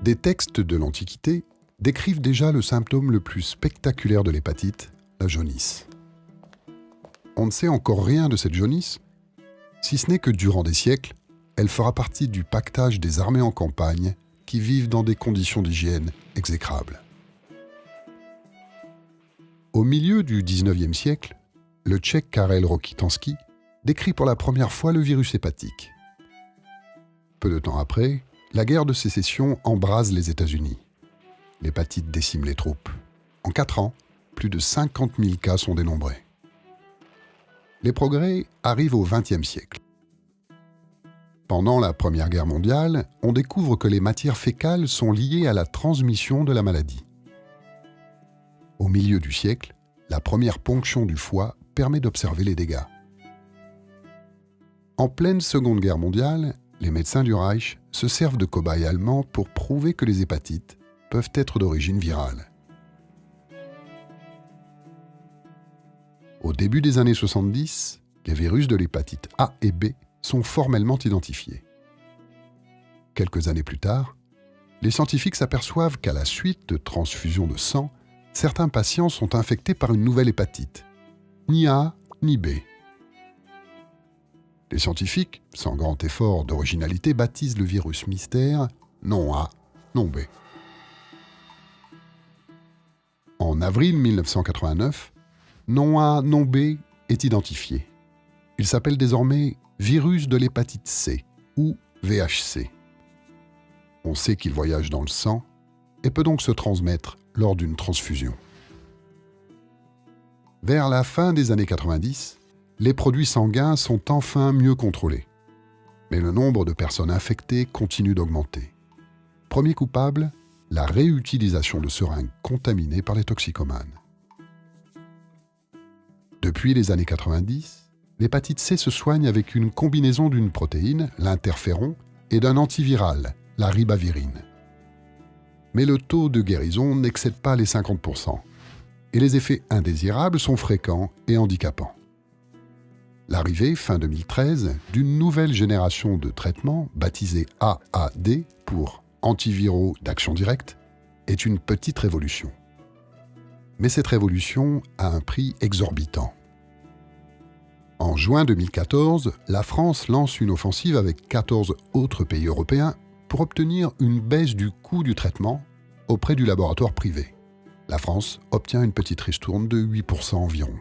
Des textes de l'Antiquité décrivent déjà le symptôme le plus spectaculaire de l'hépatite, la jaunisse. On ne sait encore rien de cette jaunisse, si ce n'est que durant des siècles, elle fera partie du pactage des armées en campagne qui vivent dans des conditions d'hygiène exécrables. Au milieu du XIXe siècle, le Tchèque Karel Rokitansky décrit pour la première fois le virus hépatique. Peu de temps après, la guerre de sécession embrase les États-Unis. L'hépatite décime les troupes. En 4 ans, plus de 50 000 cas sont dénombrés. Les progrès arrivent au XXe siècle. Pendant la Première Guerre mondiale, on découvre que les matières fécales sont liées à la transmission de la maladie. Au milieu du siècle, la première ponction du foie permet d'observer les dégâts. En pleine Seconde Guerre mondiale, les médecins du Reich se servent de cobayes allemands pour prouver que les hépatites peuvent être d'origine virale. Au début des années 70, les virus de l'hépatite A et B sont formellement identifiés. Quelques années plus tard, les scientifiques s'aperçoivent qu'à la suite de transfusions de sang, certains patients sont infectés par une nouvelle hépatite, ni A ni B. Les scientifiques, sans grand effort d'originalité, baptisent le virus mystère non A, non B. En avril 1989, non A, non B est identifié. Il s'appelle désormais virus de l'hépatite C ou VHC. On sait qu'il voyage dans le sang et peut donc se transmettre lors d'une transfusion. Vers la fin des années 90, les produits sanguins sont enfin mieux contrôlés. Mais le nombre de personnes infectées continue d'augmenter. Premier coupable, la réutilisation de seringues contaminées par les toxicomanes. Depuis les années 90, l'hépatite C se soigne avec une combinaison d'une protéine, l'interféron, et d'un antiviral, la ribavirine. Mais le taux de guérison n'excède pas les 50%, et les effets indésirables sont fréquents et handicapants. L'arrivée, fin 2013, d'une nouvelle génération de traitements, baptisée AAD pour antiviraux d'action directe, est une petite révolution. Mais cette révolution a un prix exorbitant. En juin 2014, la France lance une offensive avec 14 autres pays européens pour obtenir une baisse du coût du traitement auprès du laboratoire privé. La France obtient une petite ristourne de 8% environ.